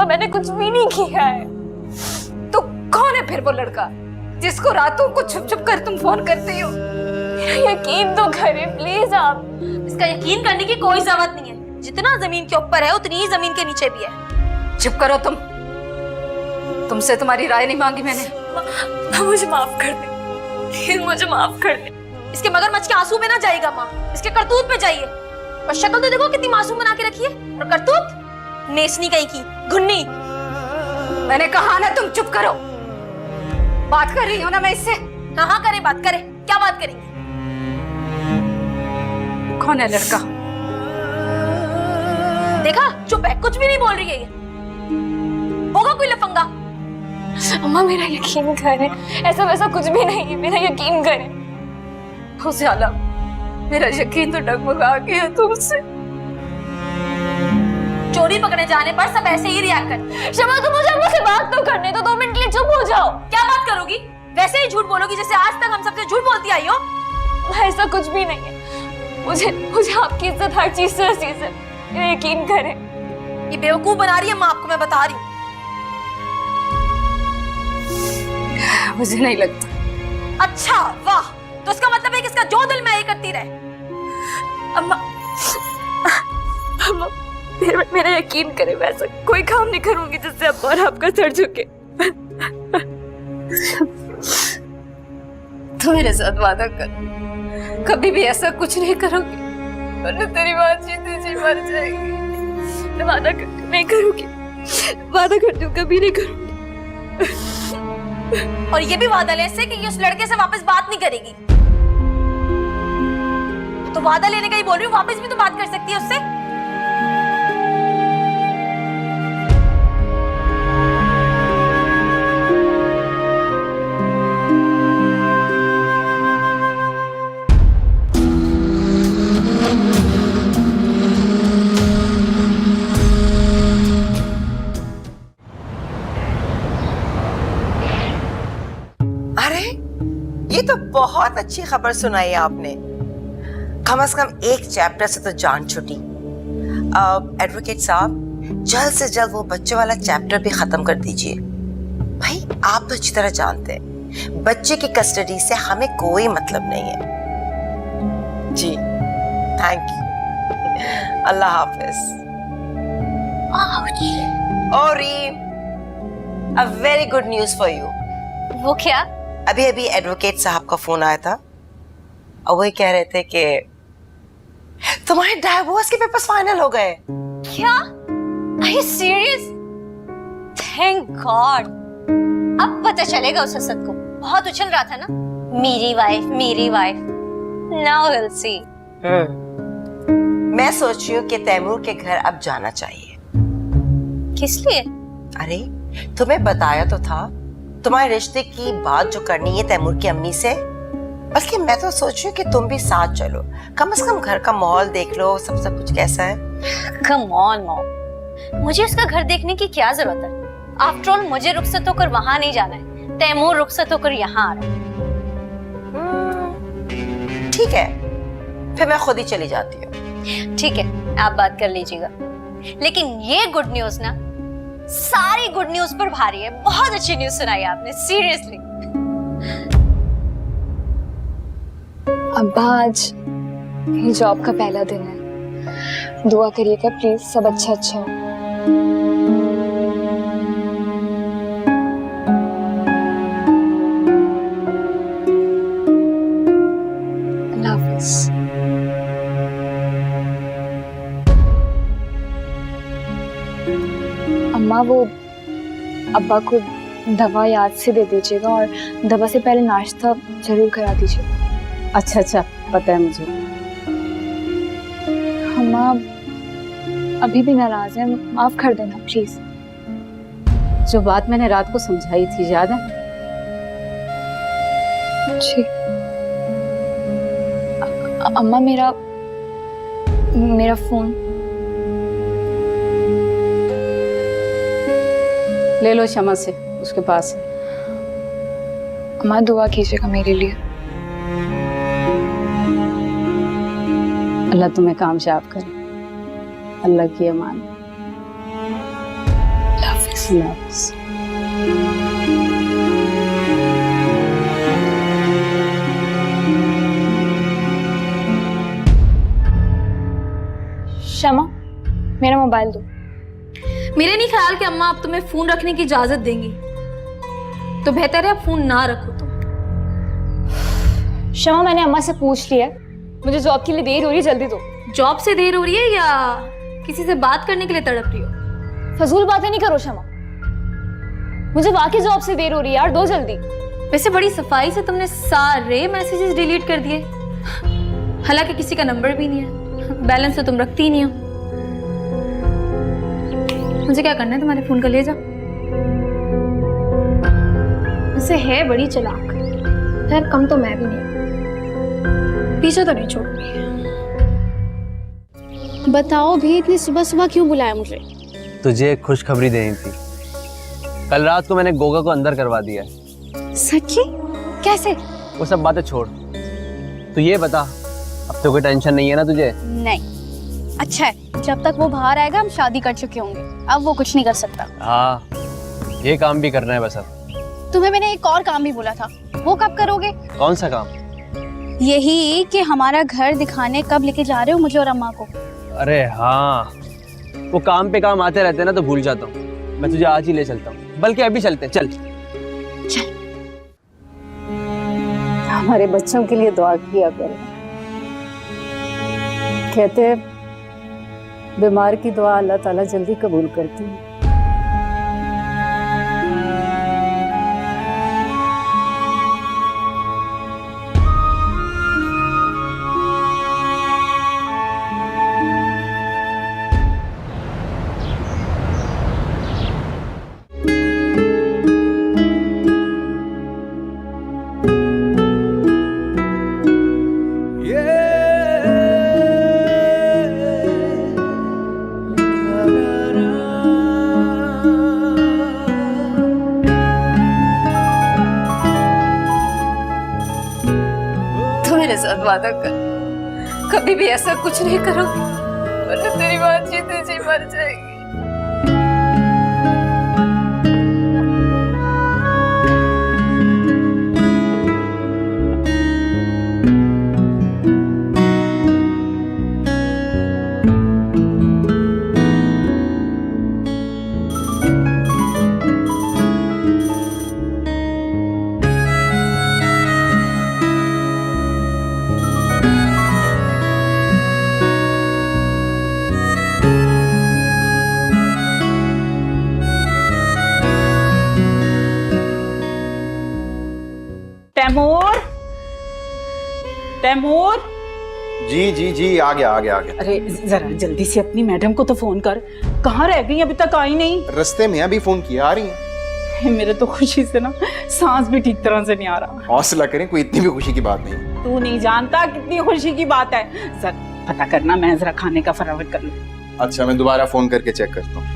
मैंने कुछ भी नहीं किया है। तो कौन है फिर वो लड़का जिसको रातों को छुप छुप कर तुम फोन करते हो? मेरा यकीन तो करें प्लीज आप। इसका यकीन करने की कोई जरूरत नहीं है। जितना जमीन के ऊपर है उतनी ही जमीन के नीचे भी है। चुप करो तुम। तुमसे तुम्हारी राय नहीं मांगी मैंने। मुझे माफ कर दे प्लीज, मुझे माफ कर दे। इसके मगरमच्छ के आंसू में ना जाएगा माँ, इसके करतूत पे जाइए। और शक्ल तो देखो कितनी मासूम बना के रखी है, और करतूत नेसनी कहीं की घुन्नी। मैंने कहा ना तुम चुप करो। बात कर रही हो ना मैं इससे। हाँ करे, बात करे। क्या बात करेंगे? कौन है लड़का? देखा, चुप है, कुछ भी नहीं बोल रही है ये। होगा कोई लफंगा। अम्मा मेरा यकीन करें, ऐसा वैसा कुछ भी नहीं है, मेरा यकीन करें। हुसैला, मेरा यकीन तो डगमगा गया तुमसे। चोरी पकड़े जाने पर सब ऐसे ही रिएक्ट करते। शमा तुम मुझे बात तो करने दो, 2 मिनट के लिए चुप हो जाओ। क्या बात करोगी? वैसे ही झूठ बोलोगी जैसे आज तक हम सबसे झूठ बोलती आई हो। ऐसा कुछ भी नहीं है। मुझे आपकी इज्जत हर चीज से अजीज है, मेरा यकीन करें। ये बेवकूफ बना रही है माँ आपको, मैं बता रही हूँ। मुझे नहीं लगता। अच्छा वाह, तो इसका मतलब है कि इसका जो दिल में यही करती रहे। अम्मा मेरा यकीन करे, वैसा कोई काम नहीं करूंगी जिससे अब्बा और आपका सर झुके। तो मेरे साथ वादा कर, कभी भी ऐसा कुछ नहीं करोगी, वरना तेरी माँ जीती जी मर जाएगी। मैं वादा नहीं करूंगी, वादा करती हूँ कभी नहीं करूंगी। और ये भी वादा ले से कि ये उस लड़के से वापस बात नहीं करेगी। तो वादा लेने का ही बोल रही हूँ, वापस भी तो बात कर सकती है उससे। ये तो बहुत अच्छी खबर सुनाई आपने। कम से कम एक चैप्टर से तो जान छुटी। एडवोकेट साहब, जल्द से जल्द वो बच्चे वाला चैप्टर भी खत्म कर दीजिए। भाई आप तो अच्छी तरह जानते हैं बच्चे की कस्टडी से हमें कोई मतलब नहीं है। जी थैंक यू, अल्लाह हाफिज। और a very good news for you. वो क्या? अभी अभी एडवोकेट साहब का फोन आया था और वही कह रहे थे कि तुम्हारे डाइवोर्स के पेपर्स फाइनल हो गए। क्या? Are you serious? Thank God. अब पता चलेगा उस हसद को। बहुत उछल रहा था ना, मेरी वाइफ मेरी वाइफ। Now we'll see. मैं सोच रही हूँ कि तैमूर के घर अब जाना चाहिए। किस लिए? अरे तुम्हें बताया तो था, तुम्हारे रिश्ते की बात जो करनी है तैमूर की अम्मी से। बल्कि मैं तो सोच रही हूँ कि तुम भी साथ चलो, कम से कम घर का माहौल देख लो, सब कुछ कैसा है। Come on, Mom. मुझे उसका घर देखने की क्या जरूरत है? आफ्टर ऑल मुझे रुखसत होकर वहां नहीं जाना है, तैमूर रुखसत होकर यहाँ आ रहा है। ठीक है, फिर मैं खुद ही चली जाती हूँ। ठीक है, आप बात कर लीजिएगा। लेकिन ये गुड न्यूज ना सारी गुड न्यूज पर भारी है। बहुत अच्छी न्यूज सुनाई आपने, सीरियसली। अब्बा आज मेरी जॉब का पहला दिन है, दुआ करिएगा प्लीज, सब अच्छा हो। अल्लाह हाफिज। अम्मा वो अब्बा को दवा याद से दे दीजिएगा और दवा से पहले नाश्ता जरूर करा दीजिएगा। अच्छा पता है मुझे। अम्मा अभी भी नाराज है, माफ कर देना प्लीज। जो बात मैंने रात को समझाई थी याद है? जी अम्मा मेरा फोन ले लो शमा से, उसके पास है। अम्मा दुआ कीजिएगा मेरे लिए। अल्लाह तुम्हें कामयाब करे, अल्लाह की अमान। अल्लाह अल्लाह हाफ़िज़। शमा, मेरा मोबाइल दो। मेरे नहीं ख्याल कि अम्मा अब तुम्हें फोन रखने की इजाजत देंगी, तो बेहतर है अब फोन ना रखो तुम। शमा, मैंने अम्मा से पूछ लिया, मुझे जॉब के लिए देर हो रही है, जल्दी दो। जॉब से देर हो रही है या किसी से बात करने के लिए तड़प रही हो? फजूल बातें नहीं करो शमा, मुझे वाकई जॉब से देर हो रही है यार, दो जल्दी। वैसे बड़ी सफाई से तुमने सारे मैसेजेस डिलीट कर दिए, हालांकि किसी का नंबर भी नहीं है, बैलेंस तो तुम रखती ही नहीं हो। मुझे क्या करना है तुम्हारे फोन का, ले जा। वैसे है बड़ी चालाक, खैर कम तो मैं भी नहीं, पीछे तो नहीं छोड़ूंगी। बताओ भी, इतनी सुबह सुबह क्यों बुलाया मुझे? तुझे एक खुशखबरी देनी थी। कल रात को मैंने गोगा को अंदर करवा दिया है। सच्ची? कैसे? वो सब बातें छोड़, तू ये बता, अब तो कोई टेंशन नहीं है ना तुझे? नहीं। अच्छा है, जब तक वो बाहर आएगा हम शादी कर चुके होंगे, अब वो कुछ नहीं कर सकता। हाँ, ये काम भी करना है बस अब। तुम्हें मैंने एक और काम भी बोला था, वो कब करोगे? कौन सा काम? यही कि हमारा घर दिखाने कब लेके जा रहे हो मुझे और अम्मा को? अरे हाँ, वो काम पे काम आते रहते हैं ना, तो भूल जाता हूँ। मैं तुझे आज ही ले चलता हूँ, बल्कि अभी चलते हैं, चल। हमारे बच्चों के लिए दुआ किया करो। कहते हैं बीमार की दुआ अल्लाह ताला जल्दी कबूल करती है। मेरे साथ वादा कर, कभी भी ऐसा कुछ नहीं करोगी, वरना तेरी माँ जीते जी मर जाएगी। तैमूर, तैमूर। जी जी जी, आ गया आ गया आ गया। अरे जरा जल्दी से अपनी मैडम को तो फोन कर, कहाँ रह गई, अभी तक आई नहीं। रास्ते में अभी फोन किया, आ रही हैं। मेरे तो खुशी से ना सांस भी ठीक तरह से नहीं आ रहा। हौसला करें, कोई इतनी भी खुशी की बात नहीं। तू नहीं जानता कितनी खुशी की बात है। जरा पता करना, मैं जरा खाने का फटाफट कर लूं। अच्छा, मैं दोबारा फोन करके चेक करता हूँ।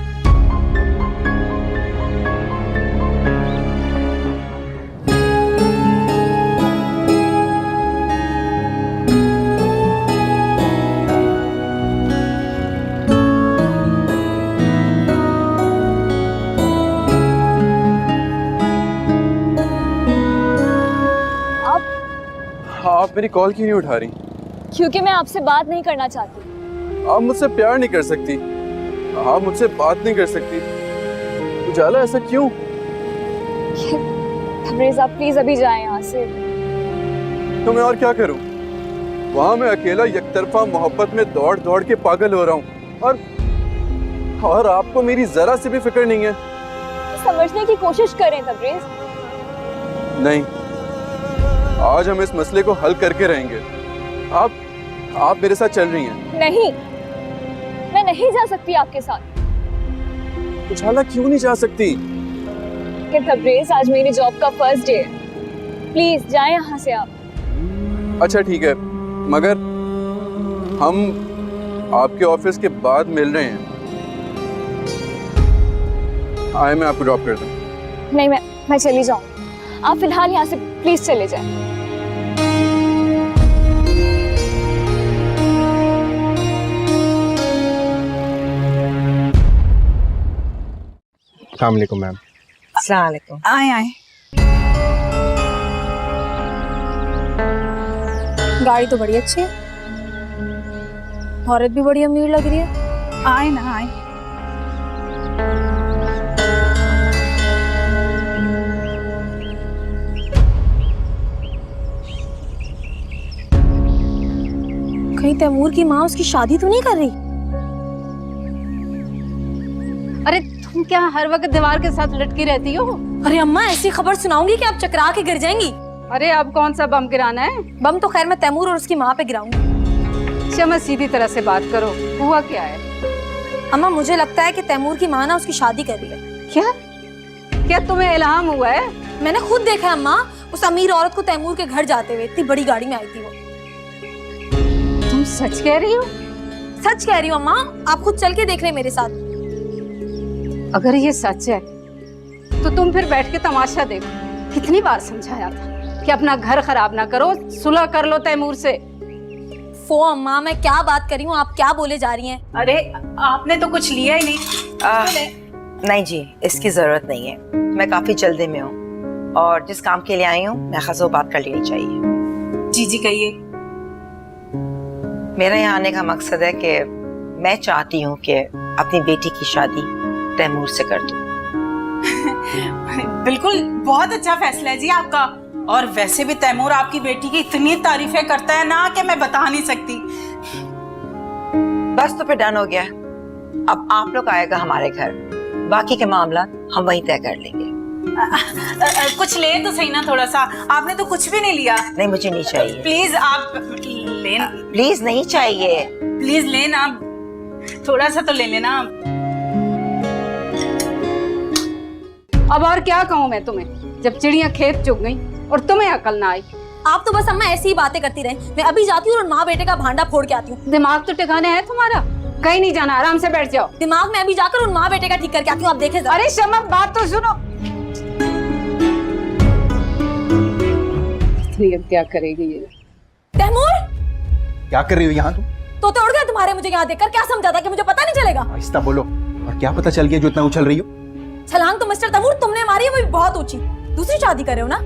आप मेरी कॉल क्यों नहीं उठा रही? क्योंकि मैं आपसे बात नहीं करना चाहती। आप मुझसे प्यार नहीं कर सकती, आप मुझसे बात नहीं कर सकती। उजाला, ऐसा क्यों? तबरेज़, आप प्लीज अभी जाएं यहाँ से। तो मैं और क्या करूं? वहाँ मैं अकेला यकतरफा मोहब्बत में दौड़ दौड़ के पागल हो रहा हूँ, और आपको मेरी जरा से भी फिक्र नहीं है। समझने की कोशिश करें तबरेज़। नहीं, आज हम इस मसले को हल करके रहेंगे। आप मेरे साथ चल रही हैं? नहीं, मैं नहीं जा सकती आपके साथ। उजाला, क्यों नहीं जा सकती? कि तबरेज़, आज मेरी जॉब का फर्स्ट डे है, प्लीज जाएं यहाँ से आप। अच्छा ठीक है, मगर हम आपके ऑफिस के बाद मिल रहे हैं। आए, मैं आपको ड्रॉप कर दूं? नहीं, मैं चली जाऊँ, आप फिलहाल यहाँ से प्लीज चले जाएं। अस्सलाम वालेकुम मैम। अस्सलाम वालेकुम। आए आए। गाड़ी तो बड़ी अच्छी है, औरत भी बड़ी अमीर लग रही है। आए ना आए। कहीं तैमूर की माँ उसकी शादी तो नहीं कर रही? अरे तुम क्या हर वक्त दीवार के साथ लटकी रहती हो? अरे अम्मा, ऐसी खबर सुनाऊंगी कि आप चकरा के गिर जाएंगी। अरे अब कौन सा बम गिराना है? बम तो खैर मैं तैमूर और उसकी माँ पे गिराऊंगी। शमा, सीधी तरह से बात करो, हुआ क्या है? अम्मा, मुझे लगता है कि तैमूर की माँ ना उसकी शादी कर रही है। क्या क्या तुम्हें इल्हाम हुआ है? मैंने खुद देखा है अम्मा, उस अमीर औरत को तैमूर के घर जाते हुए। इतनी बड़ी गाड़ी में आई थी वो। तुम सच कह रही हो? सच कह रही हूँ अम्मा, आप खुद चल के देख रहे मेरे साथ। अगर ये सच है तो तुम फिर बैठ के तमाशा देखो। कितनी बार समझाया था कि अपना घर खराब ना करो, सुलह कर लो तैमूर से। फो अम्मा, मैं क्या बात कर रही हूँ, आप क्या बोले जा रही हैं? अरे आपने तो कुछ लिया ही नहीं। नहीं जी, इसकी जरूरत नहीं है। मैं काफी जल्दी में हूँ और जिस काम के लिए आई हूँ मैं खास वो बात कर लेनी चाहिए। जी जी कहिए। मेरा यहाँ आने का मकसद है कि मैं चाहती हूँ कि अपनी बेटी की शादी तैमूर से कर दूँ। बिल्कुल, बहुत अच्छा फैसला है जी आपका। और वैसे भी तैमूर आपकी बेटी की इतनी तारीफें करता है ना कि मैं बता नहीं सकती। बस तो फिर डन हो गया। अब आप लोग आएगा हमारे घर, बाकी के मामला हम वहीं तय कर लेंगे। कुछ ले तो सही ना थोड़ा सा। आपने तो कुछ भी नहीं लिया। नहीं, मुझे नहीं चाहिए। प्लीज आप लेना। प्लीज नहीं चाहिए। प्लीज लेना, थोड़ा सा तो ले लेना। अब और क्या कहूँ मैं तुम्हें, जब चिड़िया खेत चुग गई और तुम्हें अकल ना आई। आप तो बस अम्मा ऐसी ही बातें करती रहे। मैं अभी जाती हूँ और माँ बेटे का भांडा फोड़ के आती हूँ। दिमाग तो ठिकाने है तुम्हारा? कहीं नहीं जाना, आराम से बैठ जाओ। दिमाग में अभी जाकर उन माँ बेटे का ठीक करके आती हूँ, आप देखे जरा। अरे शमा, बात तो सुनो। इतनी अब क्या करेगी ये? तैमूर, क्या कर रही हो यहाँ तुम? तोते उड़ गए तुम्हारे मुझे यहाँ देखकर। क्या समझा था कि मुझे पता नहीं चलेगा? आहिस्ता बोलो। और क्या पता चल गया जो इतना उछल रही हो? छलांग तो मिस्टर तैमूर तुमने मारी है, वो भी बहुत ऊंची। दूसरी शादी कर रहे हो ना?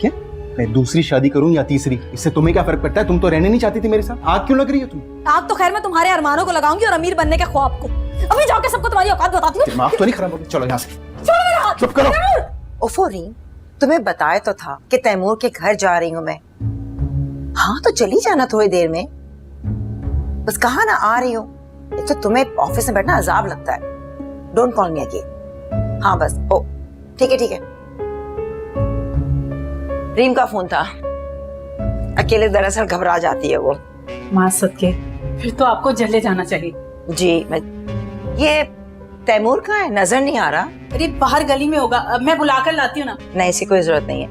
क्या मैं दूसरी शादी करूं या तीसरी, इससे तुम्हें क्या फर्क पड़ता है? तुम तो रहने नहीं चाहती थी मेरे साथ, आग क्यों लग रही हो तुम? आग तो खैर मैं तुम्हारे अरमानों को लगाऊंगी और अमीर बनने के ख्वाब को। अभी जाके सबको तुम्हारी औकात बताती हूँ। दिमाग तो नहीं खराब हो गया? चलो यहाँ से। छोड़ो मेरा हाथ। चुप करो। ओफो रीम, तुम्हें बताया तो था कि तैमूर के घर जा रही हूँ मैं। हाँ तो चली जाना थोड़ी देर में। बस कहा ना आ रही हूँ। एक तो तुम्हें ऑफिस में बैठना अजाब लगता है। Don't call me again. हाँ बस, ओ ठीक है ठीक है। रीम का फोन था। अकेले दरअसल घबरा जाती है वो। माँ सदके, फिर तो आपको जल्दी जाना चाहिए। जी मैं, ये तैमूर कहाँ है? नजर नहीं आ रहा। अरे बाहर गली में होगा, अब मैं बुलाकर लाती हूँ ना। नहीं, इसकी कोई जरूरत नहीं है।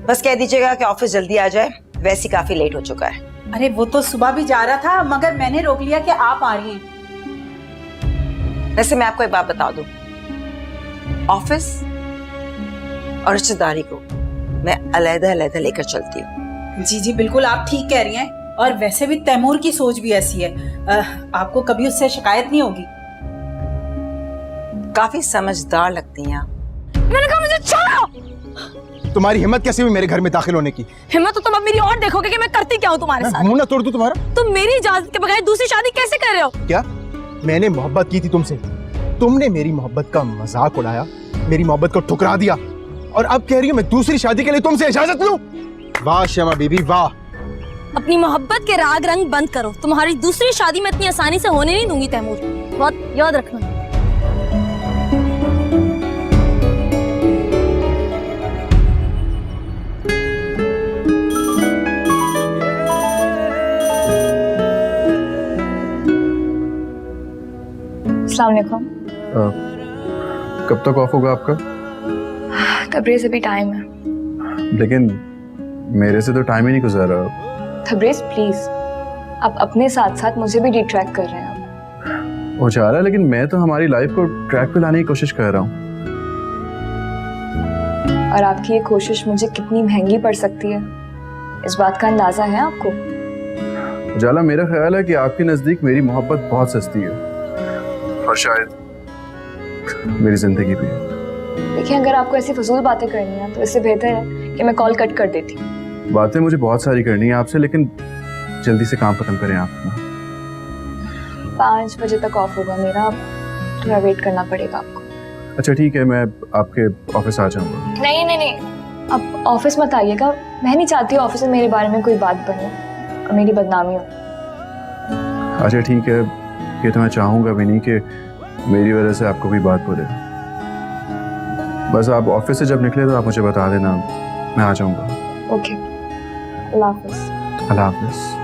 बस कह दीजिएगा कि ऑफिस जल्दी आ जाए, वैसे काफी लेट हो चुका है। अरे वो तो सुबह भी जा रहा था, मगर मैंने रोक लिया कि आप आ रही हैं। वैसे मैं आपको एक बात बता दूं, ऑफिस और रिश्तेदारी को मैं अलग-अलग लेकर चलती हूँ। जी जी बिल्कुल, आप ठीक कह रही हैं। और वैसे भी तैमूर की सोच भी ऐसी है। आपको कभी उससे शिकायत नहीं होगी। काफी समझदार लगती हैं आप। मैंने कहा मुझे छोड़ो। तुम्हारी हिम्मत कैसे हुई मेरे घर में दाखिल होने की? हिम्मत तो तुम अब मेरी और देखोगे कि मैं करती क्या हूँ तुम्हारे साथ। मुंह ना तोड़ दूं तुम्हारा? तुम मेरी इजाजत के बगैर दूसरी शादी कैसे कर रहे हो? क्या मैंने मोहब्बत की थी तुमसे? तुमने मेरी मोहब्बत का मजाक उड़ाया, मेरी मोहब्बत को ठुकरा दिया और अब कह रही हो मैं दूसरी शादी के लिए तुमसे इजाजत लूं? वाह शमा बीबी वाह। अपनी मोहब्बत के राग रंग बंद करो। तुम्हारी दूसरी शादी में इतनी आसानी से होने नहीं दूंगी तैमूर, बहुत याद रखना। अस्सलाम वालेकुम। कब तक ऑफ होगा आपका? तबरेज़ अभी टाइम है। लेकिन मेरे से तो टाइम ही नहीं गुजर रहा। तबरेज़ प्लीज, आप अपने साथ साथ मुझे भी डिट्रैक्ट कर रहे हैं। हो जा रहा है, लेकिन मैं तो हमारी लाइफ को ट्रैक पे लाने की कोशिश कर रहा हूँ। और आपकी ये कोशिश मुझे कितनी महंगी पड़ सकती है, इस बात का अंदाजा है आपको? उजाला, मेरा ख्याल है कि आपके नजदीक मेरी मोहब्बत बहुत सस्ती है और शायद मेरी जिंदगी भी। देखिए, अगर आपको ऐसी फजूल बातें करनी है तो इससे बेहतर है कि मैं कॉल कट कर देती। बातें मुझे बहुत सारी करनी है आपसे, लेकिन जल्दी से काम खत्म करें आप अपना। 5 बजे तक ऑफ होगा मेरा, थोड़ा वेट करना पड़ेगा आपको। अच्छा ठीक है, मैं आपके ऑफिस आ जाऊंगा। नहीं नहीं नहीं, आप ऑफिस मत आइएगा। मैं नहीं चाहती ऑफिस में मेरे बारे में कोई बात बने और मेरी बदनामी हो। अच्छा ठीक है, ये तो मैं चाहूँगा भी नहीं कि मेरी वजह से आपको कोई बात बोले। बस आप ऑफिस से जब निकले तो आप मुझे बता देना, मैं आ जाऊँगा। ओके, अल्लाह हाफिज़। अल्लाह हाफिज़।